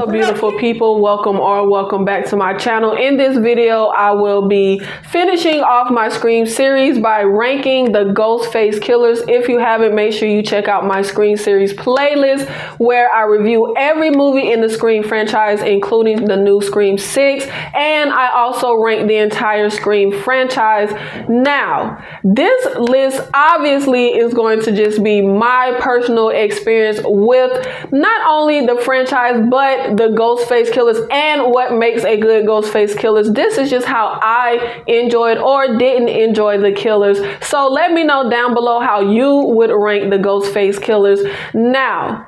up, beautiful people? Welcome back to my channel. In this video, I will be finishing off my Scream series by ranking the Ghostface killers. If you haven't, make sure you check out my Scream series playlist where I review every movie in the Scream franchise, including the new Scream 6, and I also rank the entire Scream franchise. Now, this list obviously is going to just be my personal experience with not only the franchise but the Ghostface killers and what makes a good Ghostface killers. This is just how I enjoyed or didn't enjoy the killers. So let me know down below how you would rank the Ghostface killers. Now,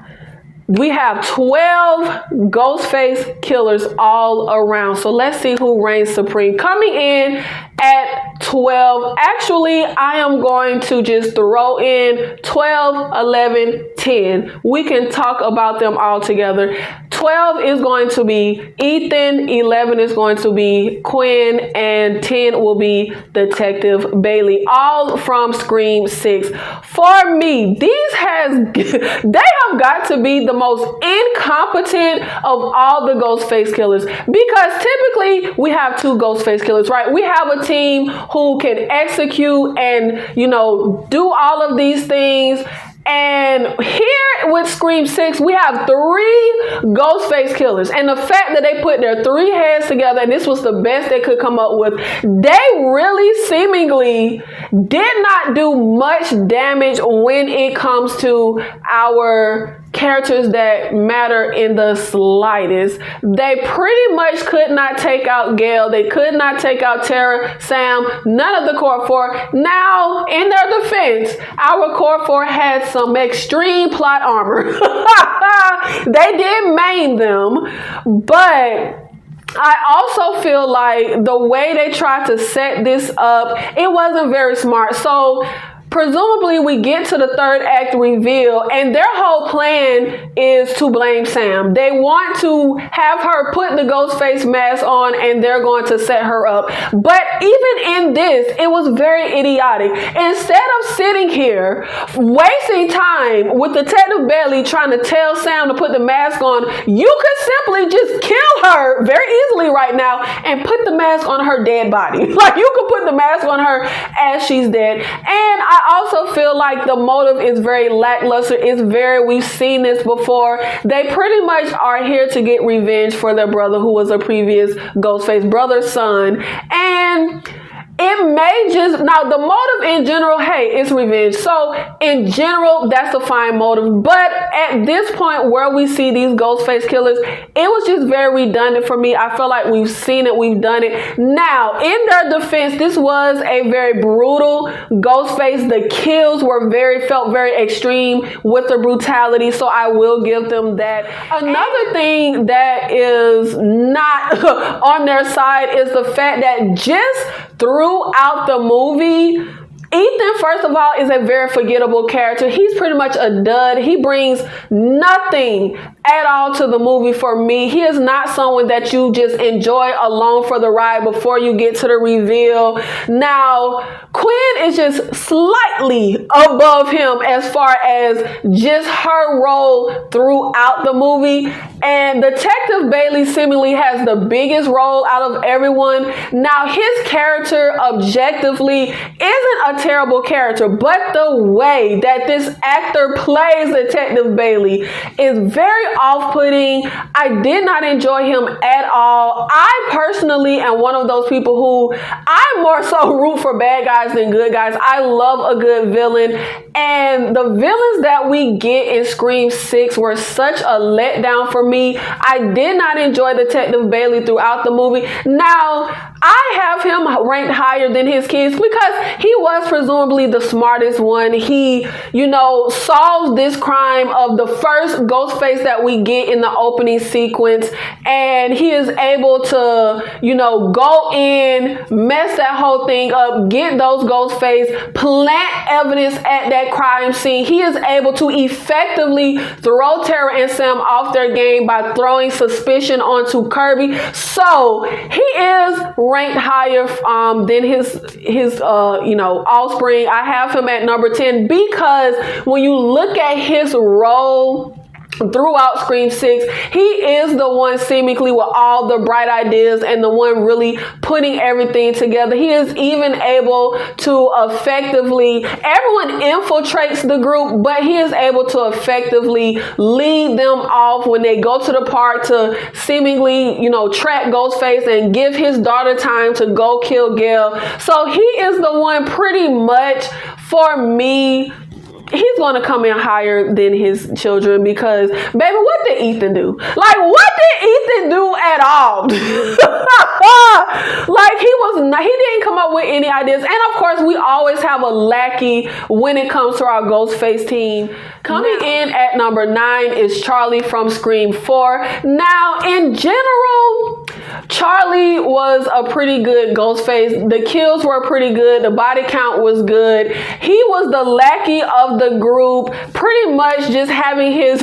we have 12 Ghostface killers all around. So let's see who reigns supreme. Coming in at 12, actually, I am going to just throw in 12, 11, 10. We can talk about them all together. 12 is going to be Ethan, 11 is going to be Quinn, and 10 will be Detective Bailey, all from Scream 6. For me, they have got to be the most incompetent of all the Ghostface killers, because typically we have two Ghostface killers, right? We have a team who can execute and, do all of these things. And here with Scream 6, we have 3 Ghostface killers. And the fact that they put their 3 heads together, and this was the best they could come up with, they really seemingly did not do much damage when it comes to our characters that matter in the slightest. They pretty much could not take out Gail. They could not take out Tara, Sam, none of the core 4. Now, in their defense, our core 4 had some extreme plot armor. They did maim them, but I also feel like the way they tried to set this up, it wasn't very smart. So presumably we get to the 3rd act reveal and their whole plan is to blame Sam. They want to have her put the Ghostface mask on and they're going to set her up. But even in this, it was very idiotic. Instead of sitting here wasting time with Detective Bailey trying to tell Sam to put the mask on, you could simply just kill her very easily right now and put the mask on her dead body. Like, you could put the mask on her as she's dead. And I also feel like the motive is very lackluster. We've seen this before. They pretty much are here to get revenge for their brother, who was a previous Ghostface brother's son. And it may just, now the motive in general, hey, it's revenge. So in general, that's a fine motive. But at this point where we see these Ghostface killers, it was just very redundant for me. I feel like we've seen it, we've done it. Now, in their defense, this was a very brutal Ghostface. The kills were felt very extreme with the brutality. So I will give them that. Another thing that is not on their side is the fact that just throughout the movie, Ethan, first of all, is a very forgettable character. He's pretty much a dud. He brings nothing at all to the movie for me. He is not someone that you just enjoy alone for the ride before you get to the reveal. Now, Quinn is just slightly above him as far as just her role throughout the movie. And Detective Bailey seemingly has the biggest role out of everyone. Now, his character objectively isn't a terrible character, but the way that this actor plays Detective Bailey is very off-putting. I did not enjoy him at all. I personally am one of those people who I more so root for bad guys than good guys. I love a good villain, and the villains that we get in Scream 6 were such a letdown for me. I did not enjoy Detective Bailey throughout the movie. Now, I have him ranked higher than his kids because he was presumably the smartest one. He, solves this crime of the first Ghostface that we get in the opening sequence, and he is able to, go in, mess that whole thing up, get those Ghostface, plant evidence at that crime scene. He is able to effectively throw Tara and Sam off their game by throwing suspicion onto Kirby. So he is ranked higher than his offspring. I have him at number 10 because when you look at his role throughout Scream 6. He is the one seemingly with all the bright ideas and the one really putting everything together. He is even able to effectively, everyone infiltrates the group, but he is able to effectively lead them off when they go to the park to seemingly, track Ghostface and give his daughter time to go kill Gail. So he is the one pretty much, for me, he's going to come in higher than his children because, baby, what did Ethan do? Like, what did Ethan do at all? Like, he didn't come up with any ideas. And of course, we always have a lackey when it comes to our Ghostface team. Coming in at number 9 is Charlie from Scream 4. Now, in general, Charlie was a pretty good Ghostface. The kills were pretty good. The body count was good. He was the lackey of the group, pretty much just having his,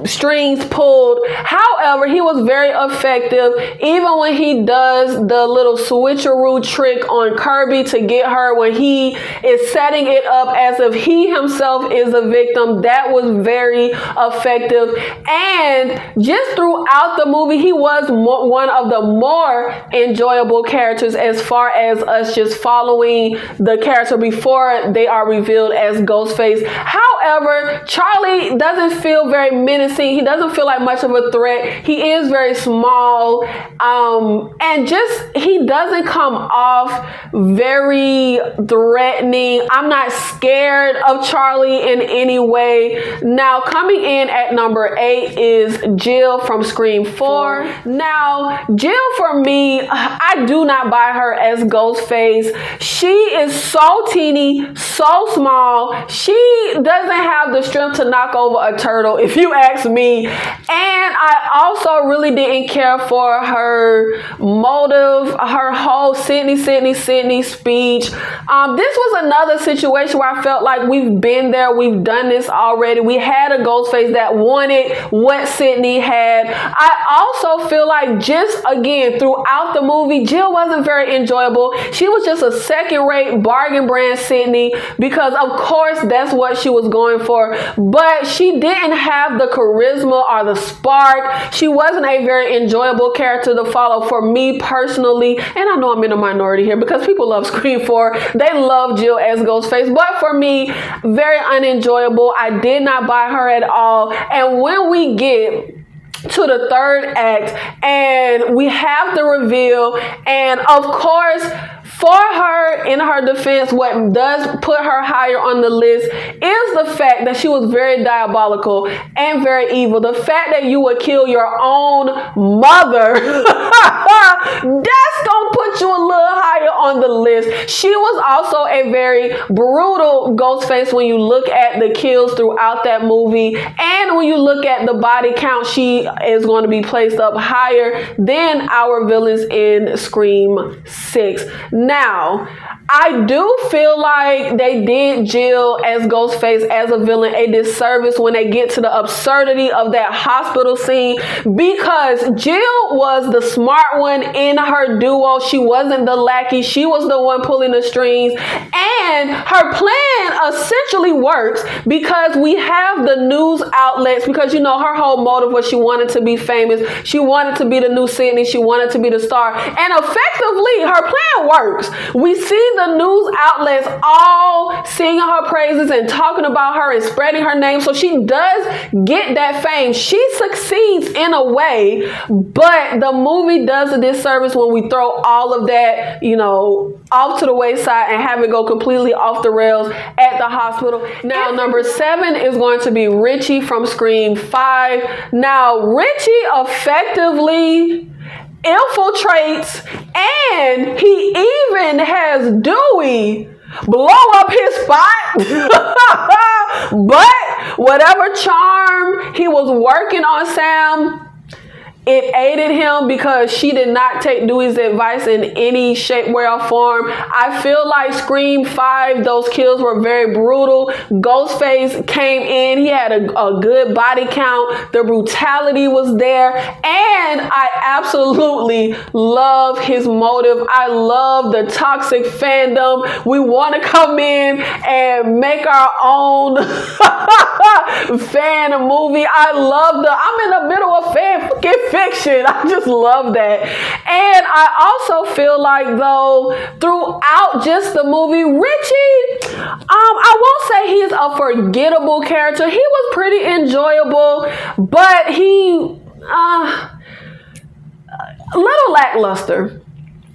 strings pulled. However, he was very effective. Even when he does the little switcheroo trick on Kirby to get her, when he is setting it up as if he himself is a victim, that was very effective. And just throughout the movie, he was one of the more enjoyable characters as far as us just following the character before they are revealed as Ghostface. However, Charlie doesn't feel very menacing. He doesn't feel like much of a threat. He is very small, and just he doesn't come off very threatening. I'm not scared of Charlie in any way. Now, coming in at number 8 is Jill from Scream 4. Now, Jill, for me, I do not buy her as Ghostface. She is so teeny, so small. She doesn't have the strength to knock over a turtle, if you ask me. And I also really didn't care for her motive, her whole Sydney speech. This was another situation where I felt like we've been there, we've done this already. We had a Ghostface that wanted what Sydney had. I also feel like just again throughout the movie, Jill wasn't very enjoyable. She was just a second-rate bargain brand Sydney because of course that's what she was going for, but she didn't have the charisma or the spark. She wasn't a very enjoyable character to follow for me personally, and I know I'm in a minority here because people love Scream 4. They love Jill as Ghostface, but for me, very unenjoyable. I did not buy her at all. And when we get to the third act and we have the reveal, and of course, for her, in her defense, what does put her higher on the list is the fact that she was very diabolical and very evil. The fact that you would kill your own mother, that's gonna put you a little higher on the list. She was also a very brutal Ghostface when you look at the kills throughout that movie, and when you look at the body count, she is going to be placed up higher than our villains in Scream 6. Now, I do feel like they did Jill as Ghostface as a villain a disservice when they get to the absurdity of that hospital scene, because Jill was the smart one in her duo. She wasn't the lackey. She was the one pulling the strings, and her plan essentially works because we have the news outlets, because her whole motive was she wanted to be famous. She wanted to be the new Sydney. She wanted to be the star, and effectively her plan works. We see the news outlets all singing her praises and talking about her and spreading her name, so she does get that fame. She succeeds in a way, but the movie does a disservice when we throw all of that, off to the wayside and have it go completely off the rails at the hospital. Now, number 7 is going to be Richie from Scream 5. Now, Richie effectively infiltrates, and he even has Dewey blow up his spot. But whatever charm he was working on Sam, It aided him because she did not take Dewey's advice in any shape, way, or form. I feel like Scream 5, those kills were very brutal. Ghostface came in. He had a good body count. The brutality was there. And I absolutely love his motive. I love the toxic fandom. We want to come in and make our own fan movie. I'm in the middle of fan fiction. I just love that. And I also feel like, though, throughout just the movie, Richie, I won't say he's a forgettable character. He was pretty enjoyable, but he a little lackluster.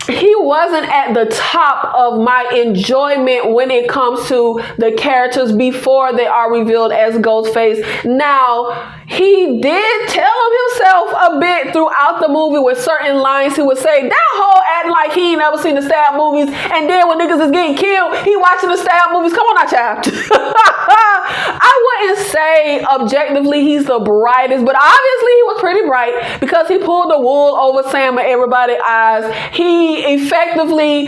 He wasn't at the top of my enjoyment when it comes to the characters before they are revealed as Ghostface. Now, he did tell himself a bit throughout the movie with certain lines. He would say, that whole acting like he ain't never seen the stab movies, and then when niggas is getting killed, he watching the stab movies. Come on now, child. I wouldn't say objectively he's the brightest, but obviously he was pretty bright because he pulled the wool over Sam and everybody's eyes. He effectively,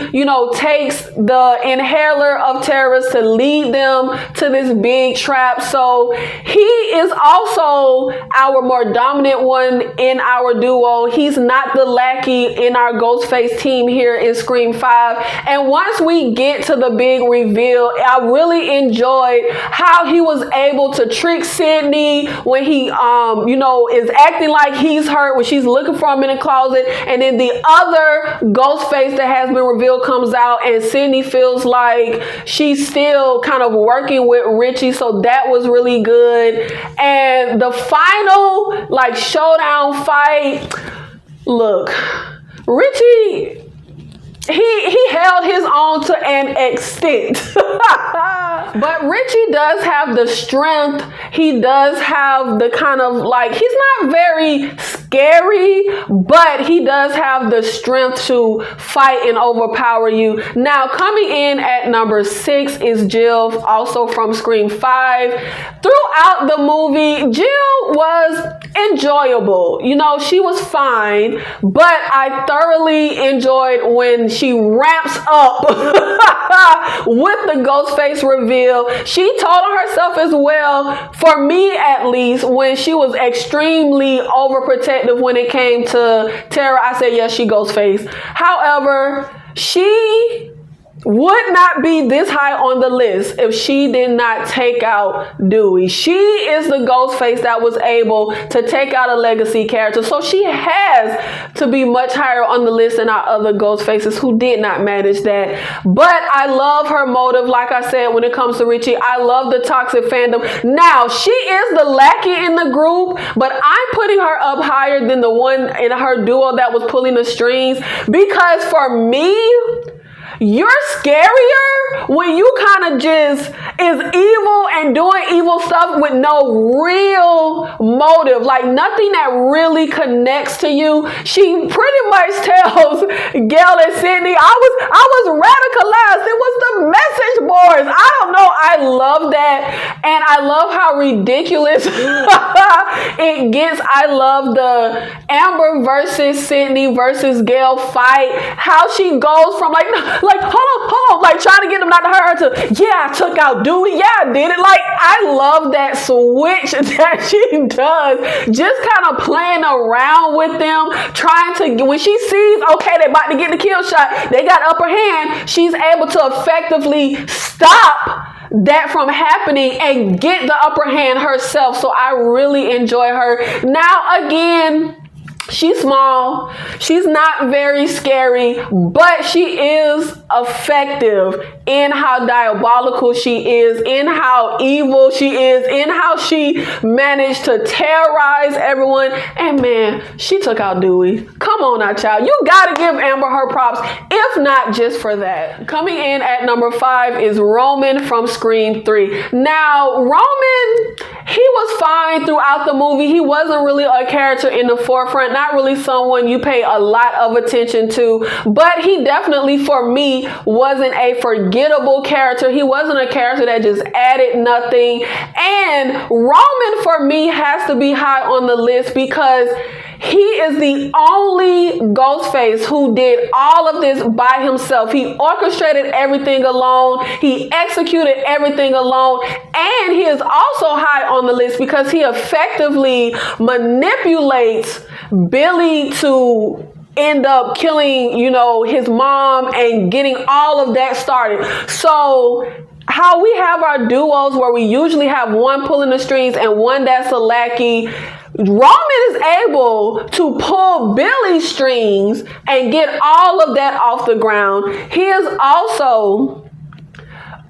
takes the inhaler of terrorists to lead them to this big trap. So he is also our more dominant one in our duo. He's not the lackey in our Ghostface team here in Scream 5. And once we get to the big reveal, I really enjoyed how he was able to trick Sydney when he, is acting like he's hurt when she's looking for him in the closet. And then the other Ghostface that has been revealed comes out, and Sydney feels like she's still kind of working with Richie. So that was really good. And the final showdown fight, look, Richie, he held his own to an extent. But Richie does have the strength. He does have the kind of he's not very scary, but he does have the strength to fight and overpower you. Now, coming in at number 6 is Jill, also from Scream 5. Throughout the movie, Jill was enjoyable. She was fine, but I thoroughly enjoyed when she ramps up with the Ghostface reveal. She told on herself as well, for me at least, when she was extremely overprotective when it came to Tara. I said, yes, she Ghostface. However, she would not be this high on the list if she did not take out Dewey. She is the Ghostface that was able to take out a legacy character. So she has to be much higher on the list than our other Ghostfaces who did not manage that. But I love her motive. Like I said, when it comes to Richie, I love the toxic fandom. Now, she is the lackey in the group, but I'm putting her up higher than the one in her duo that was pulling the strings, because for me, you're scarier when you kind of just is evil and doing evil stuff with no real motive, nothing that really connects to you. She pretty much tells Gail and Sydney, I was radicalized. It was the message boards. I don't know. I love that. And I love how ridiculous it gets. I love the Amber versus Sydney versus Gail fight. How she goes from hold on, trying to get them not to hurt her to, yeah, I took out Dewey, yeah, I did it. I love that switch that she does, just kind of playing around with them, trying to, when she sees, okay, they're about to get the kill shot, they got upper hand, she's able to effectively stop that from happening and get the upper hand herself. So I really enjoy her. Now, again, she's small, she's not very scary, but she is effective in how diabolical she is, in how evil she is, in how she managed to terrorize everyone. And man, she took out Dewey. Come on now, child. You gotta give Amber her props, if not just for that. Coming in at number 5 is Roman from Scream 3. Now, Roman, he was fine throughout the movie. He wasn't really a character in the forefront, not really someone you pay a lot of attention to, but he definitely, for me, wasn't a forgettable character. He wasn't a character that just added nothing. And Roman, for me, has to be high on the list because He is the only Ghostface who did all of this by himself. He orchestrated everything alone. He executed everything alone. And he is also high on the list because he effectively manipulates Billy to end up killing, his mom and getting all of that started. So how we have our duos where we usually have one pulling the strings and one that's a lackey, Roman is able to pull Billy's strings and get all of that off the ground. He is also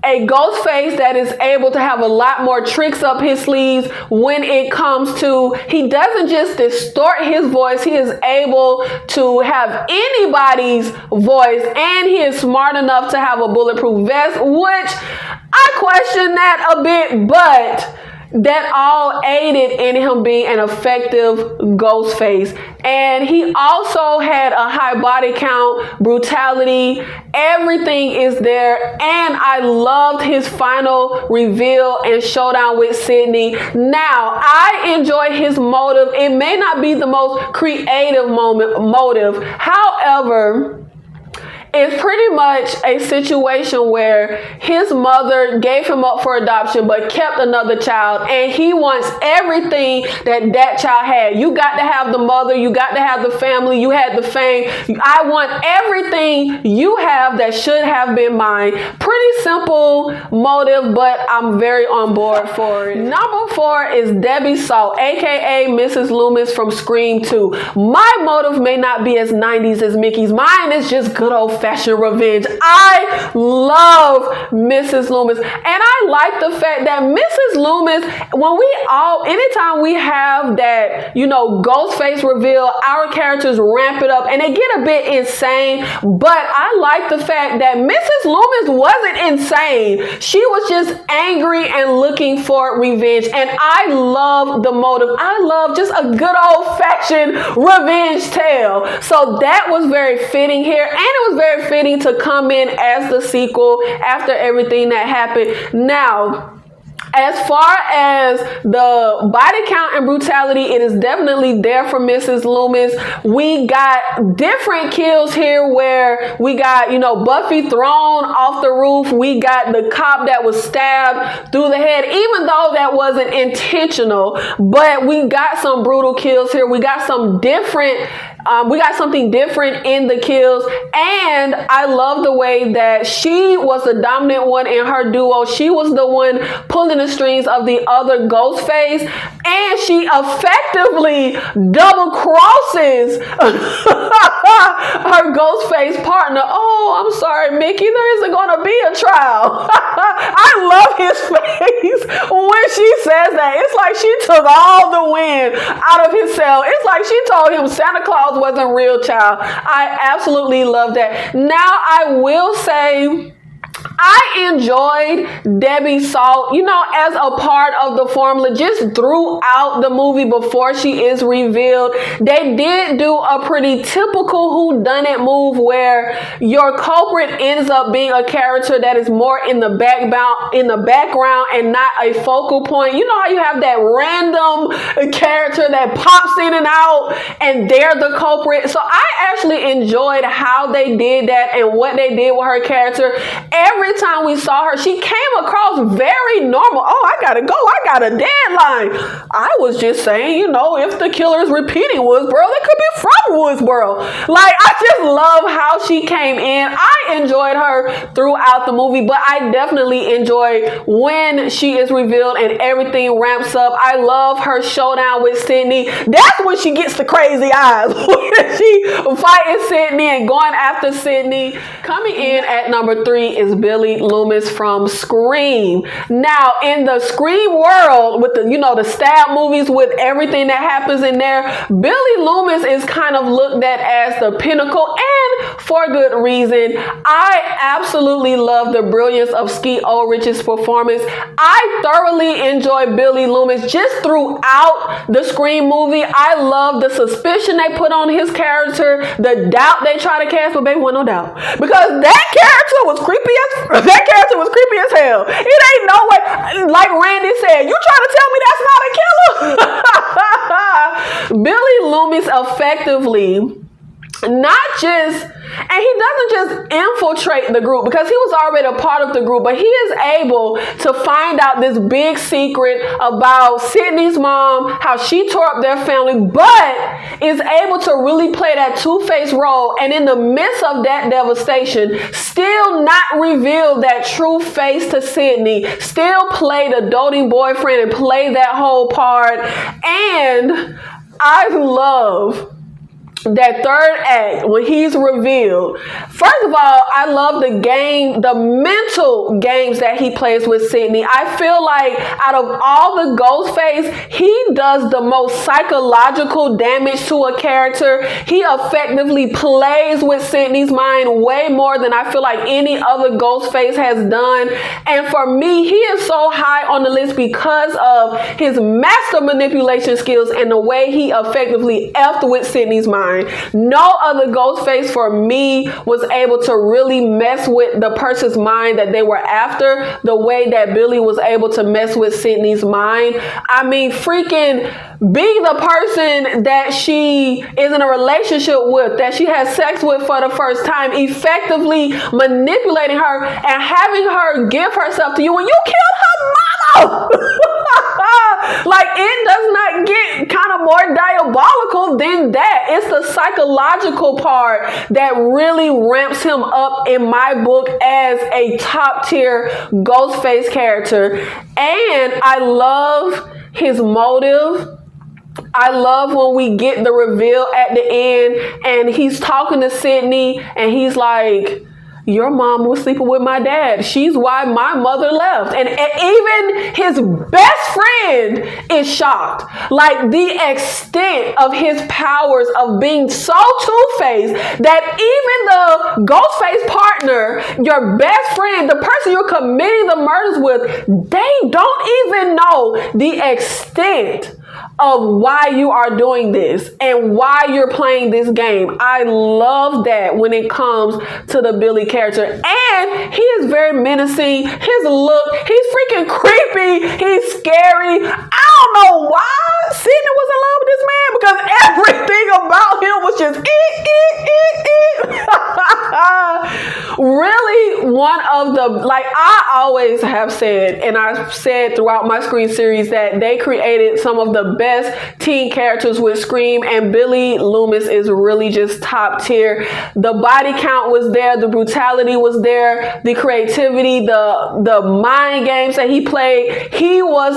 a Ghostface that is able to have a lot more tricks up his sleeves when it comes to, he doesn't just distort his voice, he is able to have anybody's voice, and he is smart enough to have a bulletproof vest, which I question that a bit, but that all aided in him being an effective Ghostface. And he also had a high body count, brutality, everything is there. And I loved his final reveal and showdown with Sydney. Now, I enjoy his motive. It may not be the most creative motive. However, it's pretty much a situation where his mother gave him up for adoption but kept another child, and he wants everything that child had. You got to have the mother, you got to have the family, you had the fame. I want everything you have that should have been mine. Pretty simple motive, but I'm very on board for it. Number 4 is Debbie Salt, aka Mrs. Loomis from Scream 2. My motive may not be as 90s as Mickey's. Mine is just good old fashioned revenge. I love Mrs. Loomis, and I like the fact that Mrs. Loomis, anytime we have that, Ghostface reveal, our characters ramp it up and they get a bit insane, but I like the fact that Mrs. Loomis wasn't insane. She was just angry and looking for revenge, and I love the motive. I love just a good old fashioned revenge tale. So that was very fitting here, and it was very fitting to come in as the sequel after everything that happened. Now, as far as the body count and brutality, it is definitely there for Mrs. Loomis. We got different kills here where we got, Buffy thrown off the roof. We got the cop that was stabbed through the head, even though that wasn't intentional. But we got some brutal kills here. We got some different we got something different in the kills, and I love the way that she was the dominant one in her duo. She was the one pulling the strings of the other Ghostface, and she effectively double crosses her Ghostface partner. Oh, I'm sorry, Mickey, there isn't going to be a trial. I love his face when she says that. It's like she took all the wind out of his sail. It's like she told him Santa Claus wasn't real, child. I absolutely love that. Now, I will say, I enjoyed Debbie Salt, as a part of the formula just throughout the movie before she is revealed. They did do a pretty typical whodunit move where your culprit ends up being a character that is more in the background and not a focal point. You know how you have that random character that pops in and out and they're the culprit. So I actually enjoyed how they did that and what they did with her character. Every time we saw her, she came across very normal. Oh, I gotta go. I got a deadline. I was just saying, if the killer is repeating Woodsboro, they could be from Woodsboro. Like, I just love how she came in. I enjoyed her throughout the movie, but I definitely enjoy when she is revealed and everything ramps up. I love her showdown with Sydney. That's when she gets the crazy eyes. She fighting Sydney and going after Sydney. Coming in at number 3 is Billy Loomis from Scream. Now, in the Scream world, with the stab movies, with everything that happens in there, Billy Loomis is kind of looked at as the pinnacle, and for good reason. I absolutely love the brilliance of Skeet Ulrich's performance. I thoroughly enjoy Billy Loomis just throughout the Scream movie. I love the suspicion they put on his character, the doubt they try to cast, but baby, wasn't no doubt, because that character was creepy as hell. It ain't no way. Like Randy said, you trying to tell me that's not a killer? Billy Loomis effectively not just, and he doesn't just infiltrate the group because he was already a part of the group, but he is able to find out this big secret about Sydney's mom, how she tore up their family, but is able to really play that two-faced role, and in the midst of that devastation, still not reveal that true face to Sydney, still play the doting boyfriend and play that whole part. And I love that third act when he's revealed. First of all, I love the mental games that he plays with Sydney. I feel like out of all the Ghostface, he does the most psychological damage to a character. He effectively plays with Sydney's mind way more than I feel like any other Ghostface has done. And for me, he is so high on the list because of his master manipulation skills and the way he effectively effed with Sydney's mind. No other Ghostface for me was able to really mess with the person's mind that they were after the way that Billy was able to mess with Sydney's mind. I mean, freaking being the person that she is in a relationship with, that she has sex with for the first time, effectively manipulating her and having her give herself to you when you killed her mama. Like, it does not get kind of more diabolical than that. It's the psychological part that really ramps him up in my book as a top tier Ghostface character. And I love his motive. I love when we get the reveal at the end and he's talking to Sydney and he's like, your mom was sleeping with my dad. She's why my mother left. And even his best friend is shocked. Like, the extent of his powers of being so two-faced that even the Ghostface partner, your best friend, the person you're committing the murders with, they don't even know the extent of why you are doing this and why you're playing this game. I love that when it comes to the Billy character. And he is very menacing. His look, he's freaking creepy. He's scary. I don't know why Sydney was in love with this man, because everything about him was just really one of the, like, I always have said, and I've said throughout my Scream series, that they created some of the best teen characters with Scream, and Billy Loomis is really just top tier. The body count was there, the brutality was there, the creativity, the mind games that he played. He was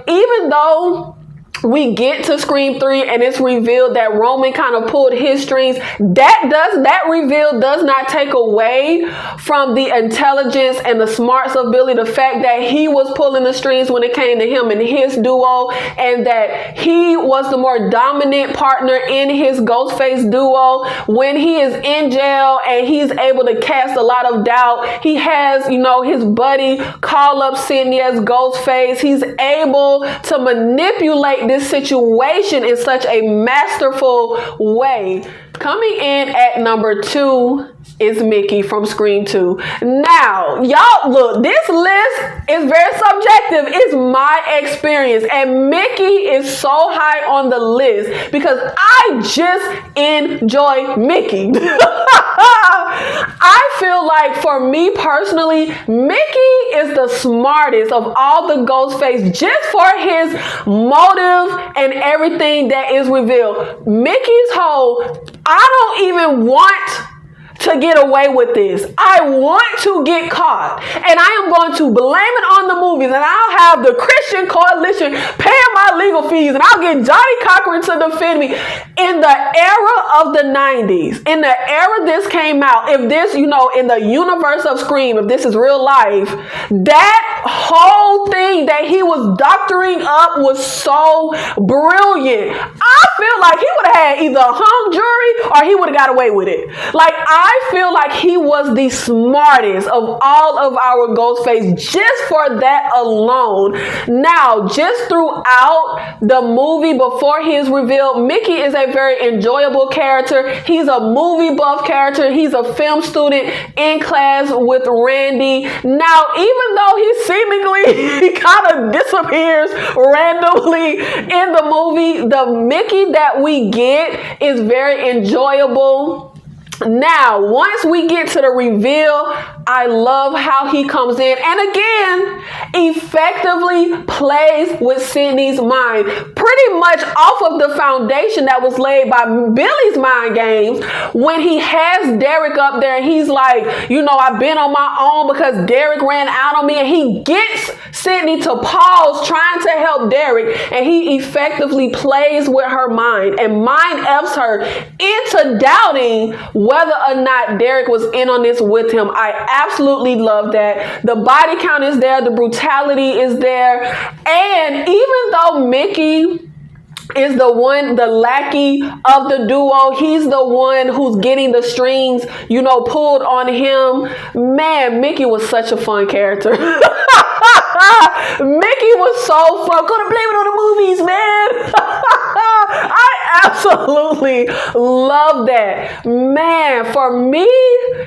even though we get to Scream 3 and it's revealed that Roman kind of pulled his strings, that reveal does not take away from the intelligence and the smarts of Billy. The fact that he was pulling the strings when it came to him and his duo, and that he was the more dominant partner in his Ghostface duo. When he is in jail and he's able to cast a lot of doubt, he has, his buddy call up Sydney as Ghostface. He's able to manipulate this situation in such a masterful way. Coming in at number 2 is Mickey from Scream 2. Now, y'all, look, this list is very subjective. It's my experience. And Mickey is so high on the list because I just enjoy Mickey. I feel like, for me personally, Mickey is the smartest of all the Ghostface just for his motive and everything that is revealed. Mickey's whole, I don't even want to get away with this. I want to get caught, and I am going to blame it on the movies, and I'll have the Christian Coalition paying my legal fees, and I'll get Johnny Cochran to defend me. In the era of the 90s, in the era this came out, if this, in the universe of Scream, if this is real life, that whole thing that he was doctoring up was so brilliant. I feel like he would have had either a hung jury or he would have got away with it. Like, I I feel like he was the smartest of all of our Ghostface just for that alone. Now, just throughout the movie before he is revealed, Mickey is a very enjoyable character. He's a movie buff character. He's a film student in class with Randy. Now, even though he seemingly kind of disappears randomly in the movie, the Mickey that we get is very enjoyable. Now, once we get to the reveal, I love how he comes in and again, effectively plays with Sydney's mind. Pretty much off of the foundation that was laid by Billy's mind games when he has Derek up there and he's like, you know, I've been on my own because Derek ran out on me, and he gets Sydney to pause trying to help Derek, and he effectively plays with her mind and mind F's her into doubting whether or not Derek was in on this with him. I absolutely love that. The body count is there. The brutality is there. And even though Mickey is the lackey of the duo, he's the one who's getting the strings, you know, pulled on him. Man, Mickey was such a fun character. Mickey was so fun. Gonna blame it on the movies, man. I absolutely love that. Man, for me,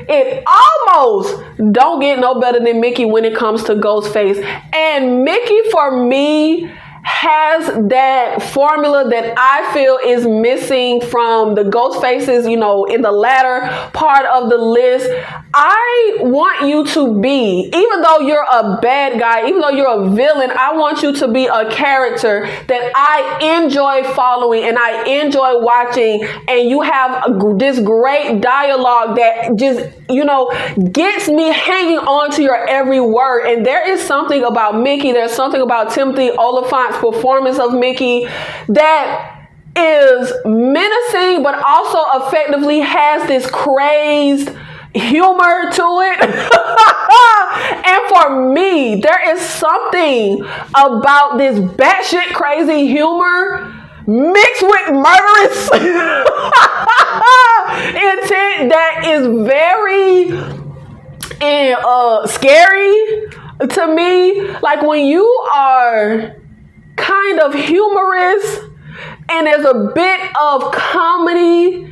it almost don't get no better than Mickey when it comes to Ghostface. And Mickey, for me, has that formula that I feel is missing from the Ghostfaces, you know, in the latter part of the list. I want you to be, even though you're a bad guy, even though you're a villain, I want you to be a character that I enjoy following and I enjoy watching, and you have this great dialogue that just, you know, gets me hanging on to your every word. And there is something about Mickey, there's something about Timothy Oliphant's performance of Mickey that is menacing, but also effectively has this crazed humor to it. And for me, there is something about this batshit crazy humor mixed with murderous intent that is very scary to me. Like when you are kind of humorous and there's a bit of comedy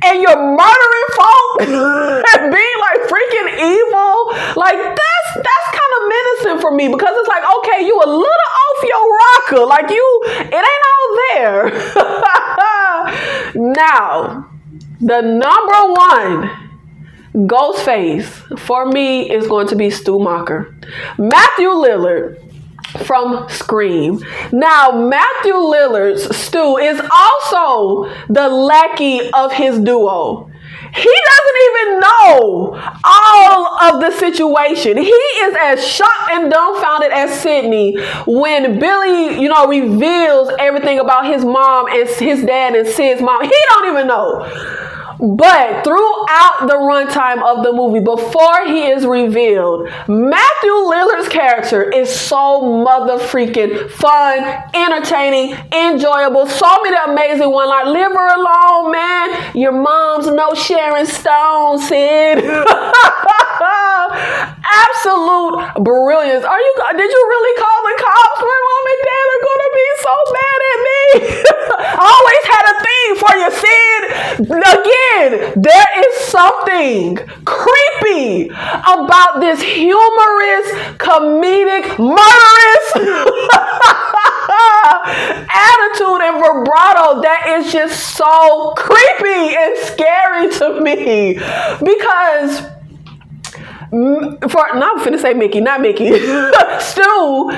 and you're murdering folk and being like freaking evil, like that's kind of menacing for me, because it's like, okay, you a little off your rocker, like it ain't all there. Now, the number one Ghostface for me is going to be Stu Macher. Matthew Lillard from Scream. Now, Matthew Lillard's Stu is also the lackey of his duo. He doesn't even know all of the situation. He is as shocked and dumbfounded as Sydney when Billy, you know, reveals everything about his mom and his dad and Sid's mom. He don't even know. But throughout the runtime of the movie, before he is revealed, Matthew Lillard's character is so mother freaking fun, entertaining, enjoyable. So many amazing one, like, leave her alone, man. Your mom's no Sharon Stone, Sid. Absolute brilliance. Did you really call the cops? My mom and dad are gonna be so mad at me. I always had a thing for you, Sid. Again, there is something creepy about this humorous, comedic, murderous attitude and vibrato that is just so creepy and scary to me. Because I'm finna say Mickey, not Mickey. Stu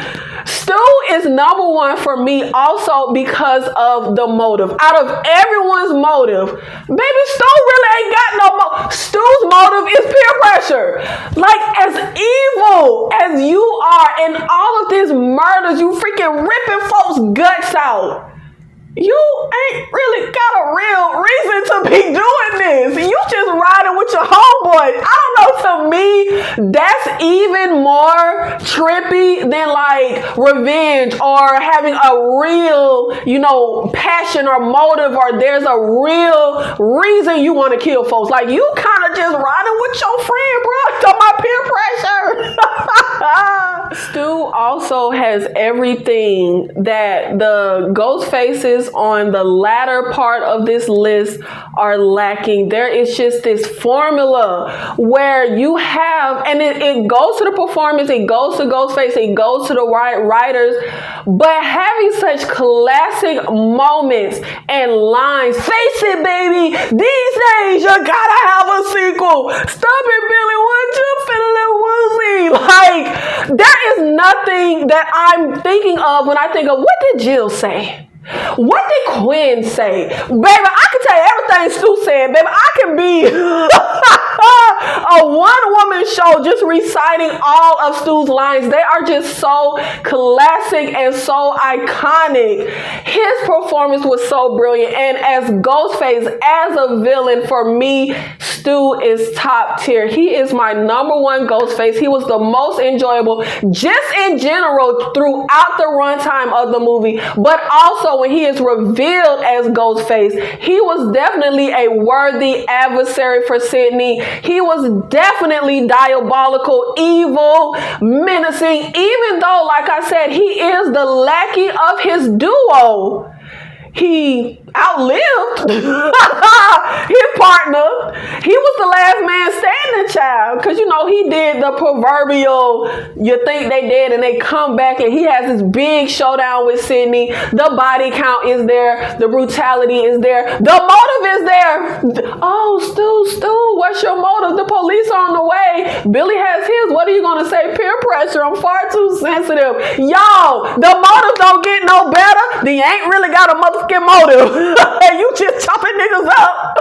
is number one for me also because of the motive. Out of everyone's motive, baby, Stu really ain't got no motive. Stu's motive is peer pressure. Like, as evil as you are in all of these murders, you freaking ripping folks' guts out, you ain't really got a real reason to be doing this. You just riding with your homeboy. I don't know, to me, that's even more trippy than like revenge or having a real, you know, passion or motive, or there's a real reason you want to kill folks. Like, you kind of just riding with your friend, bro. Talking about peer pressure. Stu also has everything that the Ghostfaces on the latter part of this list are lacking. There is just this formula where you have, and it goes to the performance, it goes to Ghostface, it goes to the writers, but having such classic moments and lines. Face it, baby, these days you gotta have a sequel. Stop it, Billy, what you feeling woozy? Like, there is nothing that I'm thinking of when I think of what did Jill say? What did Quinn say? Baby, I can tell you everything Stu said. Baby, I can be a one-woman show just reciting all of Stu's lines. They are just so classic and so iconic. His performance was so brilliant. And as Ghostface, as a villain, for me, Stu is top tier. He is my number one Ghostface. He was the most enjoyable just in general throughout the runtime of the movie, but also when he is revealed as Ghostface, he was definitely a worthy adversary for Sydney. He was definitely diabolical, evil, menacing, even though, like I said, he is the lackey of his duo. He outlived his partner. He was the last man standing, child. Because, you know, he did the proverbial, you think they dead and they come back, and he has this big showdown with Sydney. The body count is there. The brutality is there. The motive is there. Oh, Stu, what's your motive? The police are on the way. Billy has his. What are you going to say? Peer pressure. I'm far too sensitive. Y'all, the motive don't get no better. They ain't really got a motherfucking motive. You just chopping niggas up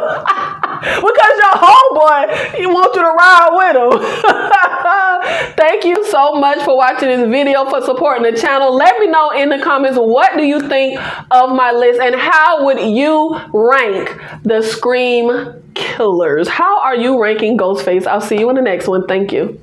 because your homeboy, he wants you to ride with him. Thank you so much for watching this video, for supporting the channel. Let me know in the comments, what do you think of my list, and how would you rank the Scream killers? How are you ranking Ghostface? I'll see you in the next one. Thank you.